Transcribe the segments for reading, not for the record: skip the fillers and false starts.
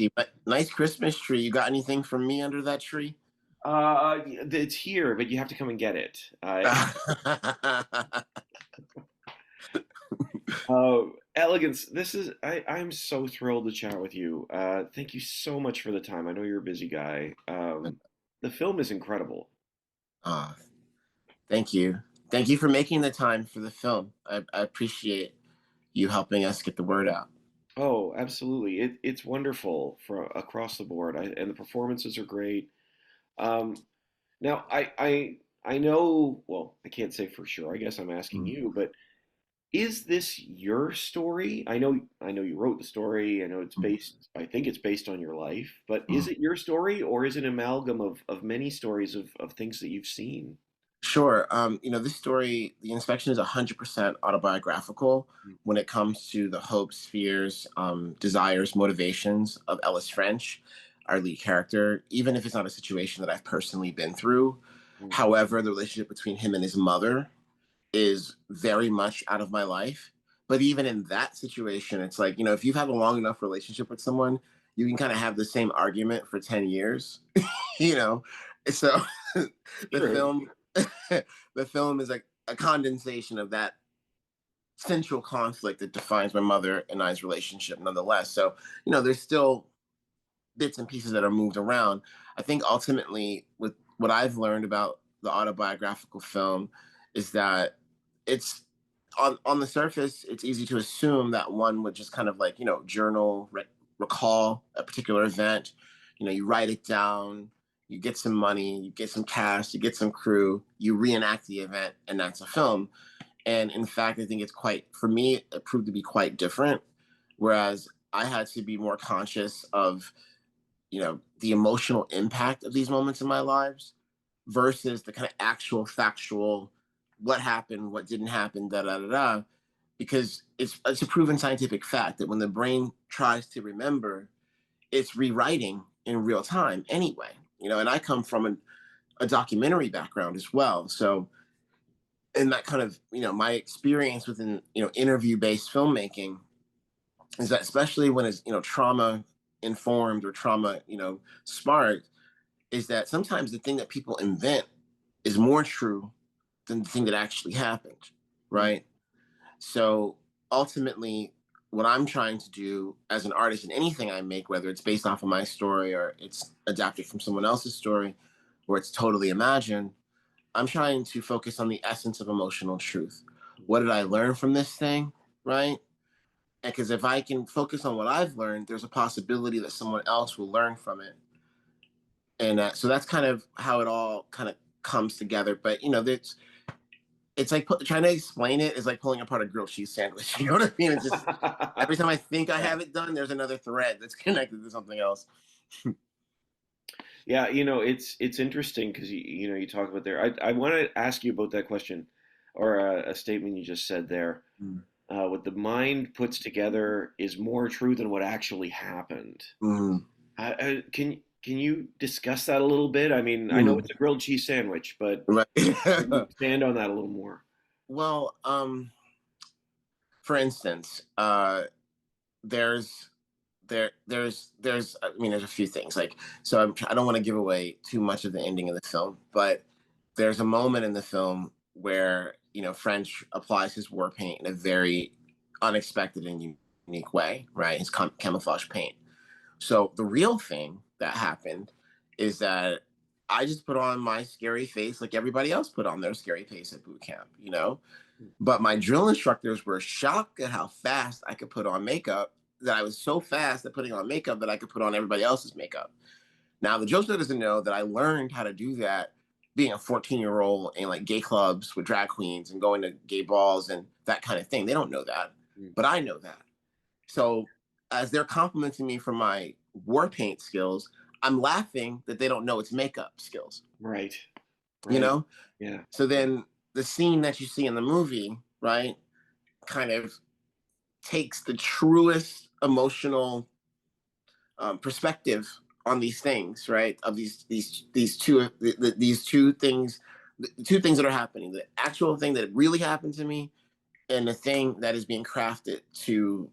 you. But nice Christmas tree. You got anything from me under that tree? It's here, but you have to come and get it. Elegance, I'm so thrilled to chat with you. Thank you so much for the time. I know you're a busy guy. The film is incredible. Ah, thank you. Thank you for making the time for the film. I appreciate you helping us get the word out. Oh, absolutely. It's wonderful for across the board. And the performances are great. Um, now I know, well, I can't say for sure. I guess I'm asking Mm. you, but is this your story? I know you wrote the story. I know I think it's based on your life, but is Mm. it your story or is it an amalgam of many stories of things that you've seen? Sure. This story, The Inspection, is 100% autobiographical when it comes to the hopes, fears, desires, motivations of Ellis French, our lead character, even if it's not a situation that I've personally been through. Mm. However, the relationship between him and his mother is very much out of my life. But even in that situation, it's like, if you've had a long enough relationship with someone, you can kind of have the same argument for 10 years, you know? So the True. film, the film is like a condensation of that central conflict that defines my mother and I's relationship nonetheless. So, there's still bits and pieces that are moved around. I think ultimately, with what I've learned about the autobiographical film, is that it's on the surface, it's easy to assume that one would just kind of like journal, recall a particular event. You write it down, you get some money, you get some cast, you get some crew, you reenact the event, and that's a film. And in fact, I think it's quite, for me, it proved to be quite different. Whereas I had to be more conscious of the emotional impact of these moments in my lives versus the kind of actual factual what happened, what didn't happen, da da da da. Because it's a proven scientific fact that when the brain tries to remember, it's rewriting in real time anyway. And I come from a documentary background as well. So in that kind of, my experience within, interview based filmmaking is that especially when it's, trauma informed or trauma, smart, is that sometimes the thing that people invent is more true than the thing that actually happened, Mm. right? So ultimately, what I'm trying to do as an artist in anything I make, whether it's based off of my story or it's adapted from someone else's story or it's totally imagined, I'm trying to focus on the essence of emotional truth. What did I learn from this thing, right? Because if I can focus on what I've learned, there's a possibility that someone else will learn from it. And so that's kind of how it all kind of comes together. But it's like trying to explain it is like pulling apart a grilled cheese sandwich. You know what I mean? It's just every time I think I Yeah. have it done, there's another thread that's connected to something else. Yeah, it's interesting because you talk about there. I want to ask you about that question or a statement you just said there. What the mind puts together is more true than what actually happened. Mm-hmm. Can you discuss that a little bit? I mean, I know Mm-hmm. it's a grilled cheese sandwich, but Right. maybe expand on that a little more. Well, for instance, there's there's I mean there's a few things like so I don't want to give away too much of the ending of the film, but there's a moment in the film where French applies his war paint in a very unexpected and unique way, right? His camouflage paint. So the real thing that happened is that I just put on my scary face like everybody else put on their scary face at boot camp. But my drill instructors were shocked at how fast I could put on makeup, that I was so fast at putting on makeup that I could put on everybody else's makeup. Now, the Joe doesn't know that I learned how to do that being a 14-year-old in like gay clubs with drag queens and going to gay balls and that kind of thing. They don't know that, Mm. but I know that. So as they're complimenting me for my war paint skills, I'm laughing that they don't know it's makeup skills, Right, you right. know? Yeah. So then the scene that you see in the movie, right, kind of takes the truest emotional perspective on these things, right? Of these two things, the two things that are happening: the actual thing that really happened to me, and the thing that is being crafted to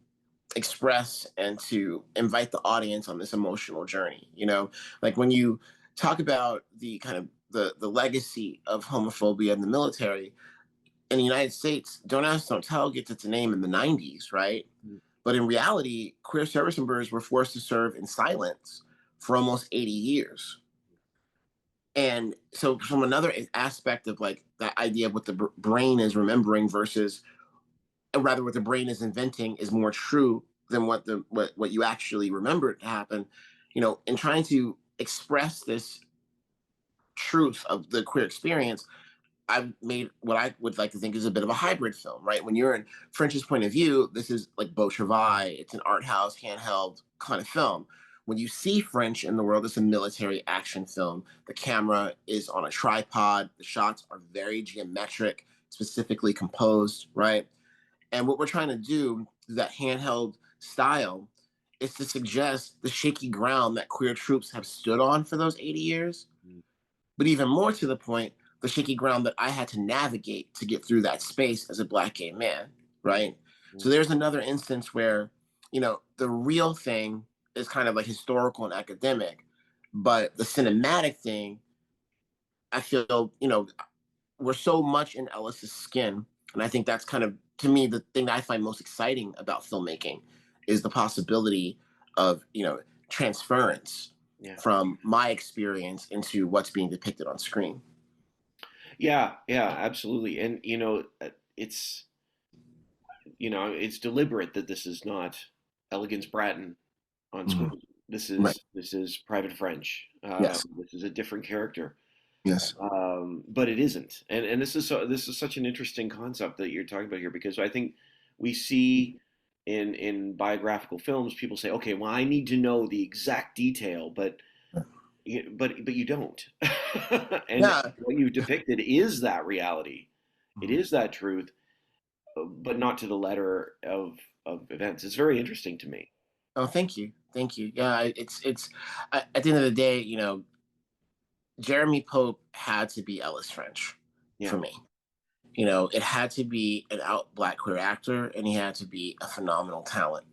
express and to invite the audience on this emotional journey. Like when you talk about the kind of the legacy of homophobia in the military in the United States, Don't Ask, Don't Tell gets its name in the 90s, right? But in reality, queer service members were forced to serve in silence for almost 80 years. And so, from another aspect of like that idea of what the brain is remembering versus, rather, what the brain is inventing is more true than what you actually remember to happen. In trying to express this truth of the queer experience, I've made what I would like to think is a bit of a hybrid film, right? When you're in French's point of view, this is like Beau Travail. It's an art house, handheld kind of film. When you see French in the world, it's a military action film. The camera is on a tripod. The shots are very geometric, specifically composed, right? And what we're trying to do, that handheld style, is to suggest the shaky ground that queer troops have stood on for those 80 years. But even more to the point, the shaky ground that I had to navigate to get through that space as a Black gay man, right? So there's another instance where, the real thing is kind of like historical and academic, but the cinematic thing, I feel, we're so much in Ellis's skin. And I think that's kind of, to me, the thing that I find most exciting about filmmaking is the possibility of, transference from my experience into what's being depicted on screen. Yeah, yeah, absolutely. And it's it's deliberate that this is not Elegance Bratton on Mhm. screen. This Right. is Private French. Yes. This is a different character, Yes. but it isn't. And this is such an interesting concept that you're talking about here, because I think we see in biographical films people say, okay, well, I need to know the exact detail, but you don't. And Yeah. what you depicted is that reality. It Mhm. is that truth, but not to the letter of events. It's very interesting to me. Oh, thank you. Thank you. Yeah, it's at the end of the day, Jeremy Pope had to be Ellis French Yeah, for me. It had to be an out Black queer actor, and he had to be a phenomenal talent.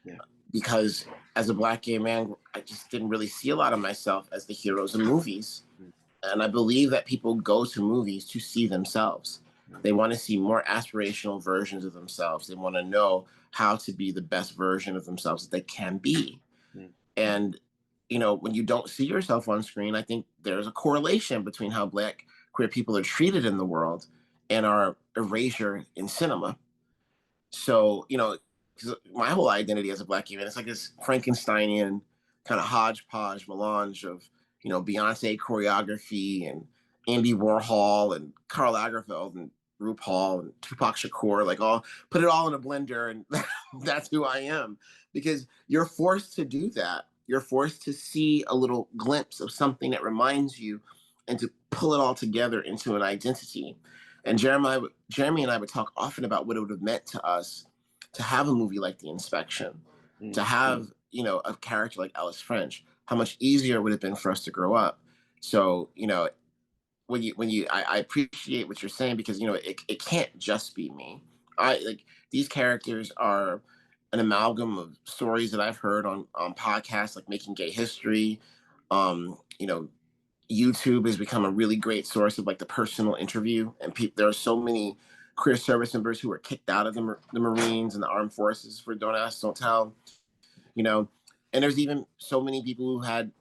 yeah, Because as a Black gay man, I just didn't really see a lot of myself as the heroes in movies. mm, And I believe that people go to movies to see themselves. mm, They want to see more aspirational versions of themselves. They want to know how to be the best version of themselves that they can be. mm. And, when you don't see yourself on screen, I think there's a correlation between how Black queer people are treated in the world and our erasure in cinema. So, 'cause my whole identity as a Black human, it's like this Frankensteinian kind of hodgepodge melange of, Beyonce choreography and Andy Warhol and Karl Lagerfeld and RuPaul and Tupac Shakur, like all put it all in a blender, and that's who I am. Because you're forced to do that. You're forced to see a little glimpse of something that reminds you, and to pull it all together into an identity. And Jeremy and I would talk often about what it would have meant to us to have a movie like The Inspection, Mm. to have, a character like Ellis French. How much easier it would have been for us to grow up. So, I appreciate what you're saying, because it can't just be me. I like these characters are an amalgam of stories that I've heard on podcasts like Making Gay History. Um, you know, YouTube has become a really great source of like the personal interview, and there are so many queer service members who were kicked out of the Marines and the armed forces for Don't Ask, Don't Tell. You know, and there's even so many people who had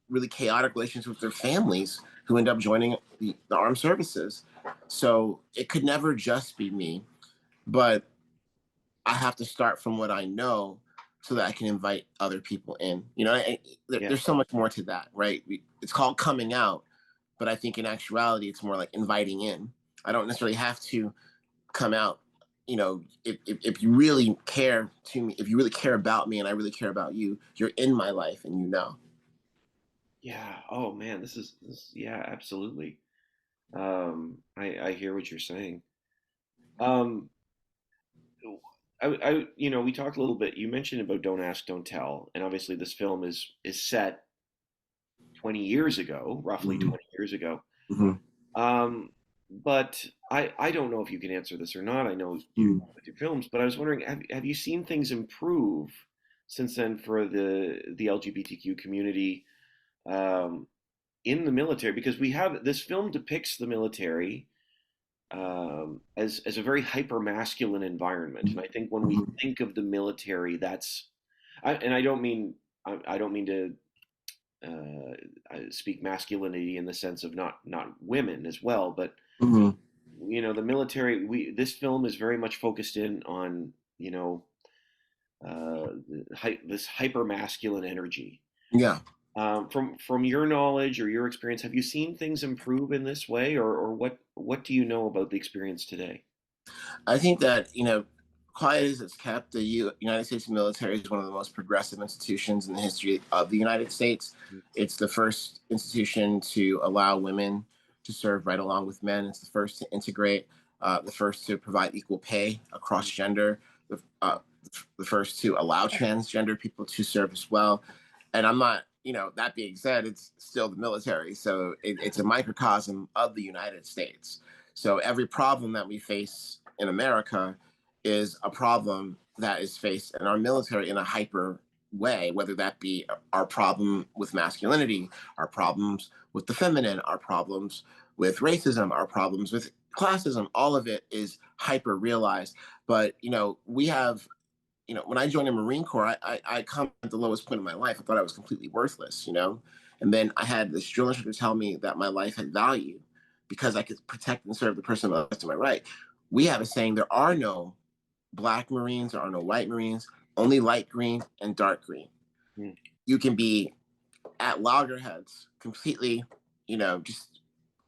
really chaotic relations with their families who end up joining the armed services. So it could never just be me, but I have to start from what I know so that I can invite other people in. Yeah, There's so much more to that, right? It's called coming out, but I think in actuality, it's more like inviting in. I don't necessarily have to come out. If you really care to me, if you really care about me, and I really care about you, you're in my life, and yeah. Oh man, this. Yeah, absolutely. I hear what you're saying. Um, we talked a little bit. You mentioned about Don't Ask, Don't Tell, and obviously this film is set 20 years ago, roughly Mhm. 20 years ago. Mhm. Um, but I don't know if you can answer this or not. I know you Mm. with your films, but I was wondering, have you seen things improve since then for the LGBTQ community um, in the military? Because we have this film depicts the military as a very hyper masculine environment, and I think when we Mhm. think of the military, and I don't mean to speak masculinity in the sense of not women as well, but Mhm. the military. This film is very much focused in on this hyper masculine energy. Yeah. From your knowledge or your experience, have you seen things improve in this way, or what do you know about the experience today? I think that, quiet as it's kept, the United States military is one of the most progressive institutions in the history of the United States. It's the first institution to allow women to serve right along with men. It's the first to integrate, the first to provide equal pay across gender, the first to allow transgender people to serve as well. And I'm not, that being said, it's still the military. So it's a microcosm of the United States. So every problem that we face in America is a problem that is faced in our military in a hyper way, whether that be our problem with masculinity, our problems with the feminine, our problems with racism, our problems with classism. All of it is hyper realized. But, we have, when I joined the Marine Corps, I come at the lowest point of my life. I thought I was completely worthless, And then I had this drill instructor tell me that my life had value because I could protect and serve the person left to my right. We have a saying: there are no black Marines, there are no white Marines, only light green and dark green. Mm. You can be at loggerheads, completely, just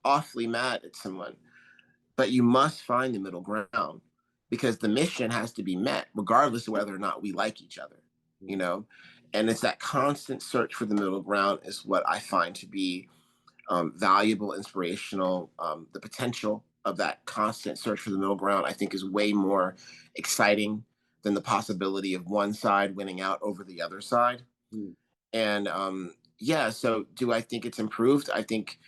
awfully mad at someone, but you must find the middle ground because the mission has to be met regardless of whether or not we like each other, you Mm. know and it's that constant search for the middle ground is what I find to be valuable, inspirational. The potential of that constant search for the middle ground, I think, is way more exciting than the possibility of one side winning out over the other side. Mm. And yeah, so do I think it's improved? I think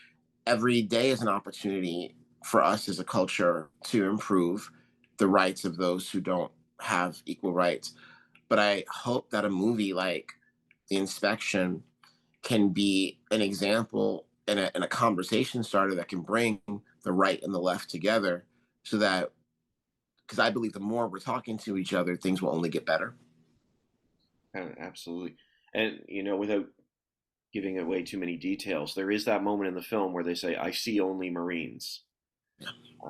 every day is an opportunity for us as a culture to improve the rights of those who don't have equal rights. But I hope that a movie like The Inspection can be an example and a conversation starter that can bring the right and the left together so that, because I believe the more we're talking to each other, things will only get better. Absolutely. And without giving away too many details, there is that moment in the film where they say, "I see only Marines." Yeah.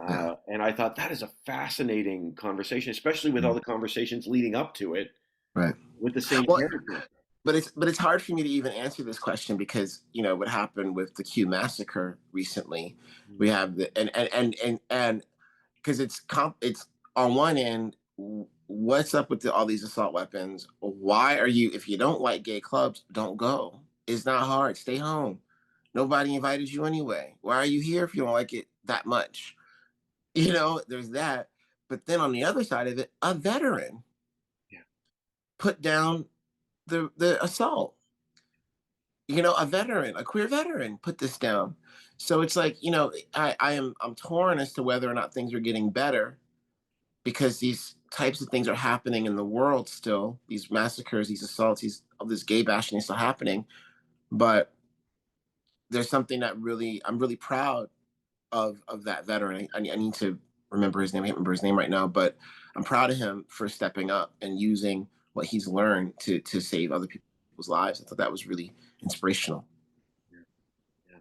Yeah. And I thought that is a fascinating conversation, especially with all Mm. the conversations leading up to it Right. with the same Well, character. but it's hard for me to even answer this question because what happened with the Q massacre recently. We have the and because it's on one end, what's up with all these assault weapons? Why are you, if you don't like gay clubs, don't go. It's not hard. Stay home. Nobody invited you anyway. Why are you here if you don't like it that much? There's that. But then on the other side of it, a veteran Yeah. put down the assault. A veteran, a queer veteran put this down. So it's like, I'm torn as to whether or not things are getting better because these types of things are happening in the world still. These massacres, these assaults, all this gay bashing is still happening. But there's something that I'm really proud of that veteran. I need to remember his name. I can't remember his name right now, but I'm proud of him for stepping up and using what he's learned to save other people's lives. I thought that was really inspirational. Yeah.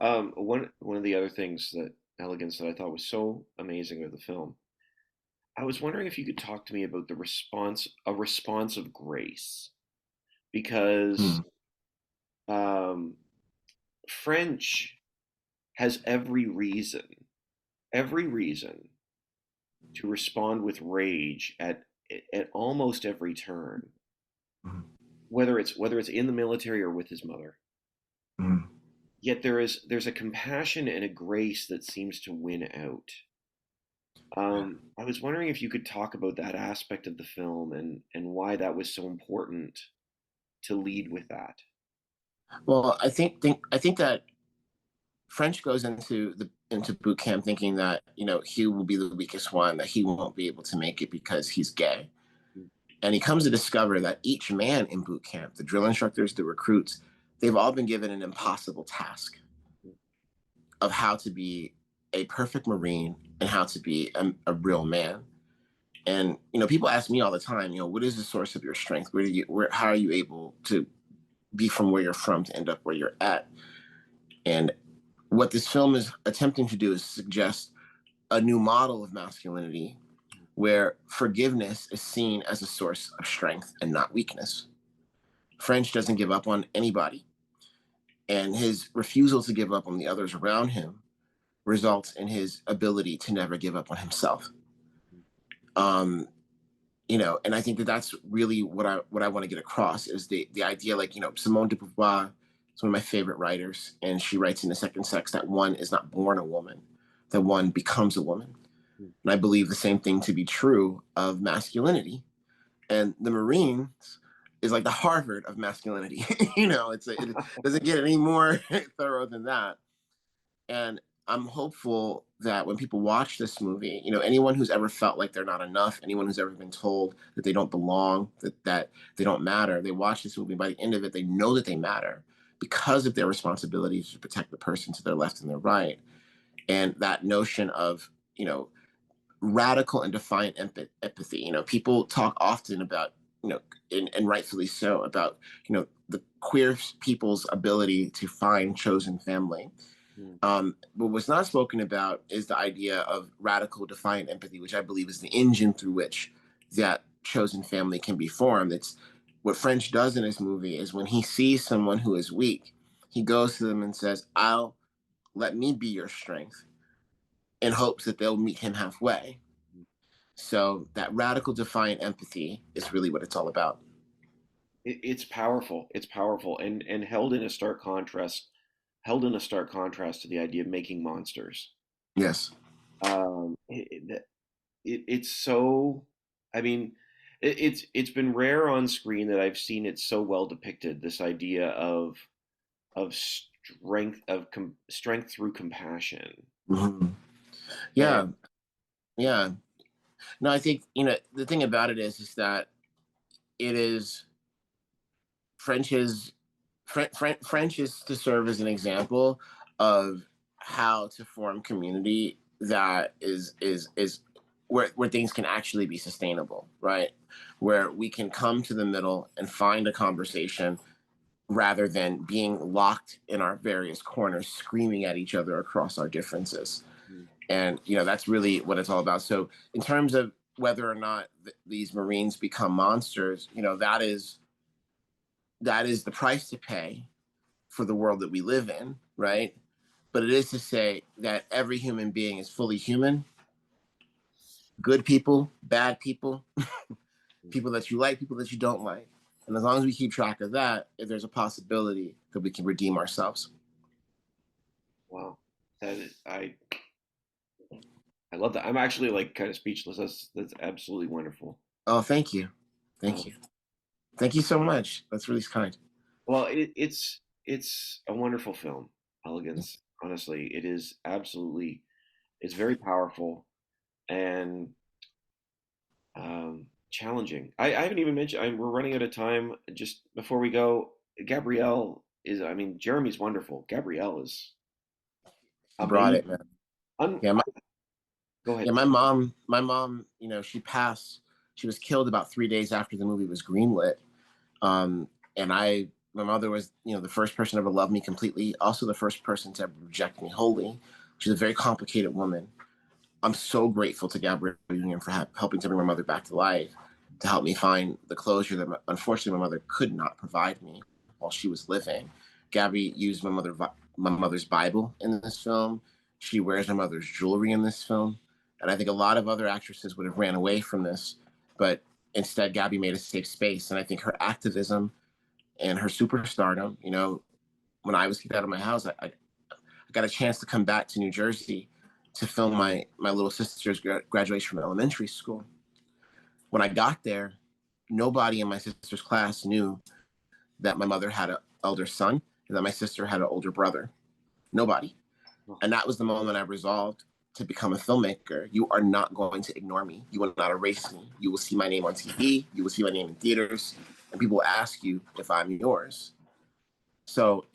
Yeah. One of the other things that Elegance that I thought was so amazing of the film, I was wondering if you could talk to me about a response of grace, because Hmm. um, French has every reason to respond with rage at almost every turn, Hmm. whether it's in the military or with his mother. Hmm. Yet there's a compassion and a grace that seems to win out. I was wondering if you could talk about that aspect of the film and why that was so important to lead with that. Well, I think that French goes into boot camp thinking that, he will be the weakest one, that he won't be able to make it because he's gay. And he comes to discover that each man in boot camp, the drill instructors, the recruits, they've all been given an impossible task of how to be a perfect Marine and how to be a real man. And, people ask me all the time, what is the source of your strength? How are you able to be from where you're from to end up where you're at? And what this film is attempting to do is suggest a new model of masculinity where forgiveness is seen as a source of strength and not weakness. French doesn't give up on anybody, and his refusal to give up on the others around him results in his ability to never give up on himself. And I think that's really what I want to get across is the idea, like, Simone de Beauvoir is one of my favorite writers, and she writes in The Second Sex that one is not born a woman, that one becomes a woman. And I believe the same thing to be true of masculinity. And the Marines is like the Harvard of masculinity. It doesn't get any more thorough than that. And I'm hopeful that when people watch this movie, anyone who's ever felt like they're not enough, anyone who's ever been told that they don't belong, that they don't matter, they watch this movie, by the end of it, they know that they matter because of their responsibility to protect the person to their left and their right. And that notion of, radical and defiant empathy. People talk often about, and rightfully so, about, the queer people's ability to find chosen family. But what's not spoken about is the idea of radical defiant empathy, which I believe is the engine through which that chosen family can be formed. It's what French does in this movie is when he sees someone who is weak, he goes to them and says, let me be your strength, in hopes that they'll meet him halfway. So that radical defiant empathy is really what it's all about. It's powerful. It's powerful, and held in a stark contrast. Held in a stark contrast to the idea of making monsters. Yes. It's so. I mean, it's been rare on screen that I've seen it so well depicted. This idea of strength through compassion. Mm-hmm. Yeah. Yeah. No, I think, the thing about it is that it is French is to serve as an example of how to form community that is where things can actually be sustainable, right? Where we can come to the middle and find a conversation rather than being locked in our various corners, screaming at each other across our differences. And, that's really what it's all about. So in terms of whether or not these Marines become monsters, that is the price to pay for the world that we live in, right? But it is to say that every human being is fully human. Good people, bad people, people that you like, people that you don't like. And as long as we keep track of that, if there's a possibility that we can redeem ourselves. Wow. I love that. I'm actually like kind of speechless. That's absolutely wonderful. Oh, thank you. Thank you. Thank you so much. That's really kind. Well, it's a wonderful film, Elegance. Honestly, it is absolutely. It's very powerful and challenging. I haven't even mentioned. We're running out of time. Just before we go, Gabrielle is. I mean, Jeremy's wonderful. Gabrielle is You brought it, amazing. man. Un- Yeah, Go ahead. yeah, my mom, she passed. She was killed about 3 days after the movie was greenlit. And my mother was, the first person to ever love me completely. Also the first person to ever reject me wholly. She's a very complicated woman. I'm so grateful to Gabrielle Union for helping to bring my mother back to life, to help me find the closure that unfortunately my mother could not provide me while she was living. Gabby used my mother's Bible in this film. She wears my mother's jewelry in this film. And I think a lot of other actresses would have ran away from this, but instead Gabby made a safe space. And I think her activism and her superstardom, when I was kicked out of my house, I got a chance to come back to New Jersey to film my little sister's graduation from elementary school. When I got there, nobody in my sister's class knew that my mother had an elder son and that my sister had an older brother. Nobody. And that was the moment I resolved to become a filmmaker. You are not going to ignore me. You will not erase me. You will see my name on TV. You will see my name in theaters. And people will ask you if I'm yours. So,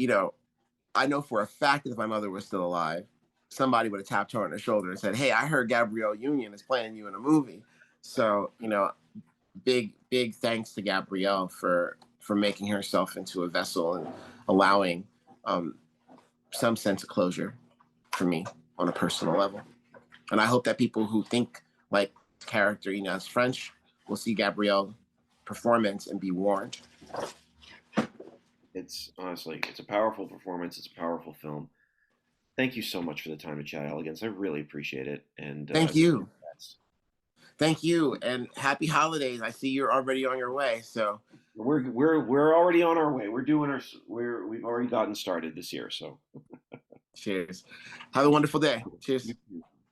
I know for a fact that if my mother was still alive, somebody would have tapped her on the shoulder and said, "Hey, I heard Gabrielle Union is playing you in a movie." So, big thanks to Gabrielle for making herself into a vessel and allowing some sense of closure for me on a personal level. And I hope that people who think like the character, as French, will see Gabrielle performance and be warned. It's honestly, it's a powerful performance. It's a powerful film. Thank you so much for the time to chat, Elegance. I really appreciate it. And Thank you. Thank you, and happy holidays. I see you're already on your way. So we're already on our way. We've already gotten started this year. So cheers. Have a wonderful day. Cheers.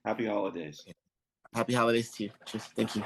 happy holidays. Happy holidays to you. Cheers. Thank you.